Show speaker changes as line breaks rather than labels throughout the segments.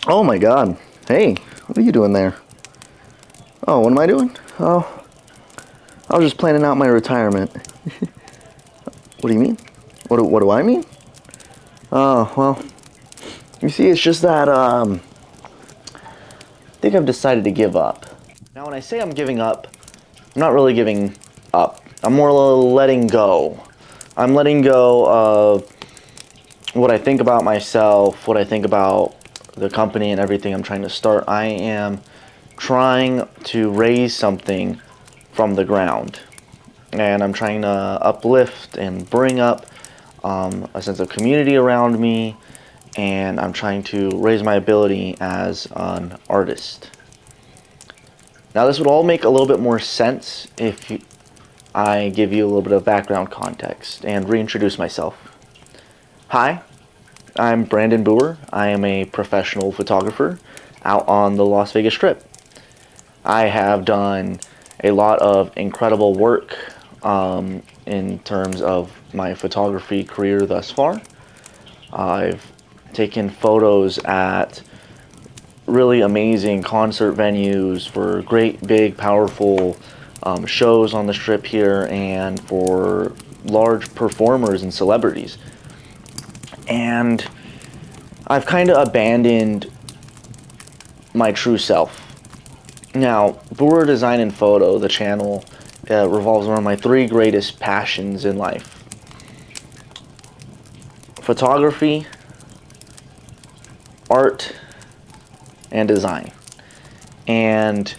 Oh my god. Hey, what are you doing there? Oh, what am I doing? Oh, I was just planning out my retirement. What do you mean? What do I mean? Oh, well, you see, it's just that, I think I've decided to give up. Now, when I say I'm giving up, I'm not really giving up. I'm more letting go. I'm letting go of what I think about myself, what I think about the company and everything I'm trying to start. I am trying to raise something from the ground. And I'm trying to uplift and bring up a sense of community around me. And I'm trying to raise my ability as an artist. Now, this would all make a little bit more sense if I give you a little bit of background context and reintroduce myself. Hi, I'm Brandon Booher. I am a professional photographer out on the Las Vegas Strip. I have done a lot of incredible work in terms of my photography career thus far. I've taken photos at really amazing concert venues for great, big, powerful shows on the Strip here and for large performers and celebrities. And I've kind of abandoned my true self. Now, Booher Design and Photo, the channel, revolves around my three greatest passions in life: photography, art, and design. And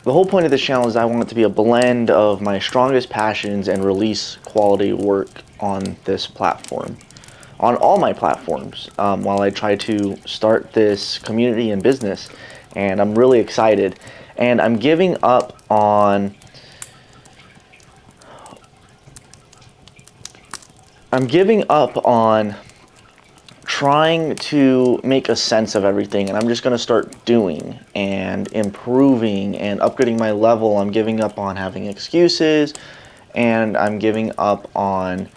the whole point of this channel is I want it to be a blend of my strongest passions and release quality work on this platform, on all my platforms, while I try to start this community and business. And I'm really excited. And I'm giving up on trying to make a sense of everything, and I'm just going to start doing and improving and upgrading my level. I'm giving up on having excuses, and I'm giving up on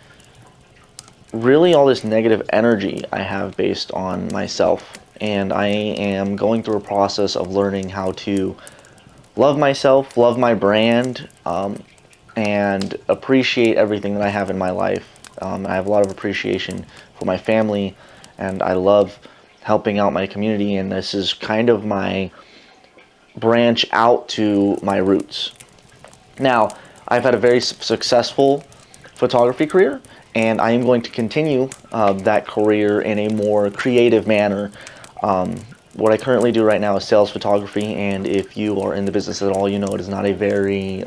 really all this negative energy I have based on myself. And I am going through a process of learning how to love myself, love my brand, and appreciate everything that I have in my life. I have a lot of appreciation for my family, and I love helping out my community, and this is kind of my branch out to my roots. Now, I've had a very successful photography career, and I am going to continue that career in a more creative manner. What I currently do right now is sales photography, and if you are in the business at all, you know it is not a very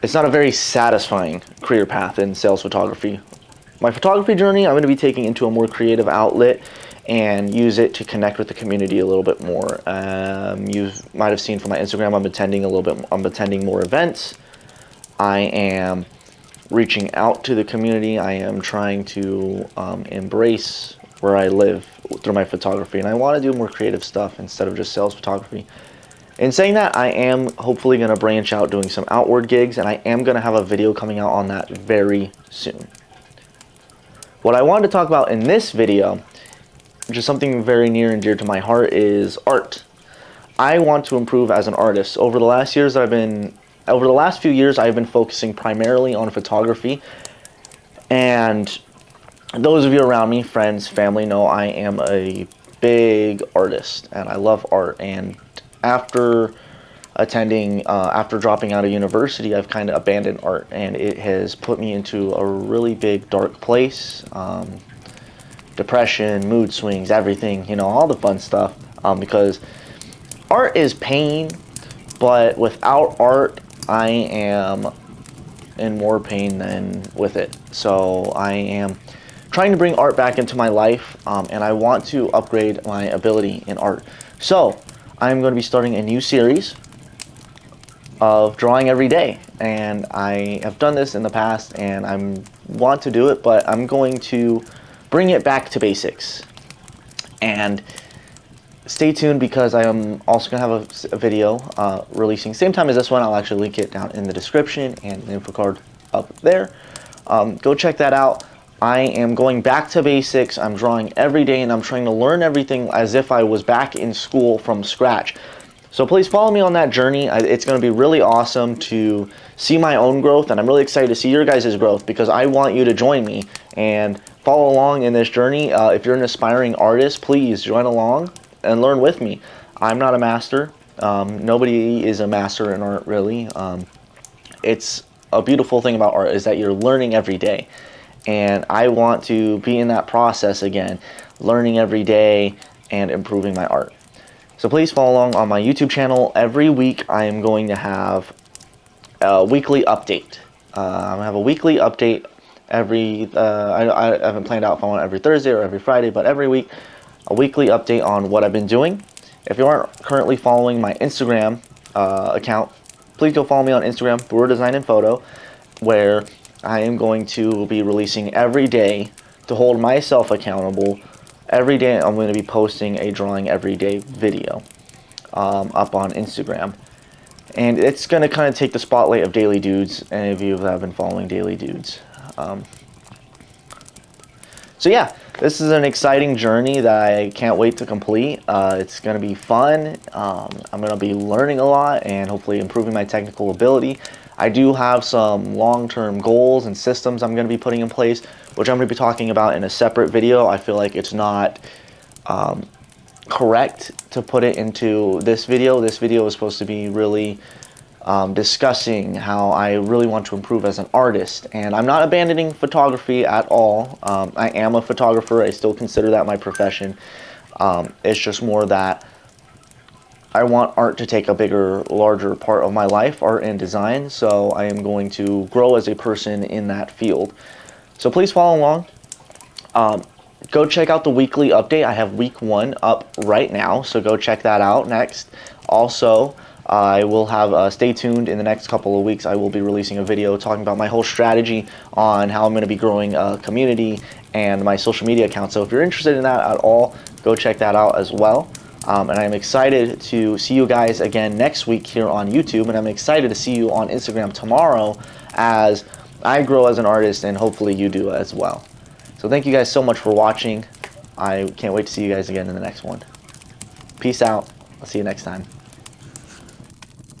it's not a very satisfying career path in sales photography. My photography journey, I'm going to be taking into a more creative outlet and use it to connect with the community a little bit more. You might have seen from my Instagram, I'm attending more events. I am reaching out to the community. I am trying to embrace where I live through my photography, and I want to do more creative stuff instead of just sales photography. In saying that, I am hopefully going to branch out doing some outward gigs, and I am going to have a video coming out on that very soon. What I wanted to talk about in this video, which is something very near and dear to my heart, is art. I want to improve as an artist. Over the last few years, I've been focusing primarily on photography, and those of you around me, friends, family, know I am a big artist, and I love art. And after dropping out of university, I've kind of abandoned art, and it has put me into a really big dark place. Depression, mood swings, everything, all the fun stuff, because art is pain, but without art, I am in more pain than with it. So I am trying to bring art back into my life, and I want to upgrade my ability in art. So I'm going to be starting a new series of drawing every day, and I have done this in the past, and I want to do it, but I'm going to bring it back to basics. And stay tuned, because I am also going to have a video releasing same time as this one. I'll actually link it down in the description and the info card up there. Go check that out. I am going back to basics. I'm drawing every day, and I'm trying to learn everything as if I was back in school from scratch. So please follow me on that journey. It's going to be really awesome to see my own growth, and I'm really excited to see your guys' growth, because I want you to join me and follow along in this journey. If you're an aspiring artist, please join along and learn with me. I'm not a master. Nobody is a master in art, really. It's a beautiful thing about art is that you're learning every day. And I want to be in that process again, learning every day and improving my art. So please follow along on my YouTube channel. Every week I am going to have a weekly update. I'm going to have a weekly update every, I haven't planned out if I want every Thursday or every Friday, but every week, a weekly update on what I've been doing. If you aren't currently following my Instagram account, please go follow me on Instagram, Booher Design and Photo, where I am going to be releasing every day to hold myself accountable. Every day I'm going to be posting a drawing every day video up on Instagram. And it's going to kind of take the spotlight of Daily Dudes, any of you that have been following Daily Dudes. So yeah, this is an exciting journey that I can't wait to complete. It's going to be fun. I'm going to be learning a lot and hopefully improving my technical ability. I do have some long-term goals and systems I'm going to be putting in place, which I'm going to be talking about in a separate video. I feel like it's not correct to put it into this video. This video is supposed to be really discussing how I really want to improve as an artist. And I'm not abandoning photography at all. I am a photographer. I still consider that my profession. It's just more that I want art to take a bigger, larger part of my life, art and design, so I am going to grow as a person in that field. So please follow along. Go check out the weekly update. I have week 1 up right now, so go check that out next. Also, I will have, stay tuned in the next couple of weeks. I will be releasing a video talking about my whole strategy on how I'm going to be growing a community and my social media account. So if you're interested in that at all, go check that out as well. And I'm excited to see you guys again next week here on YouTube, and I'm excited to see you on Instagram tomorrow as I grow as an artist, and hopefully you do as well. So thank you guys so much for watching. I can't wait to see you guys again in the next one. Peace out. I'll see you next time.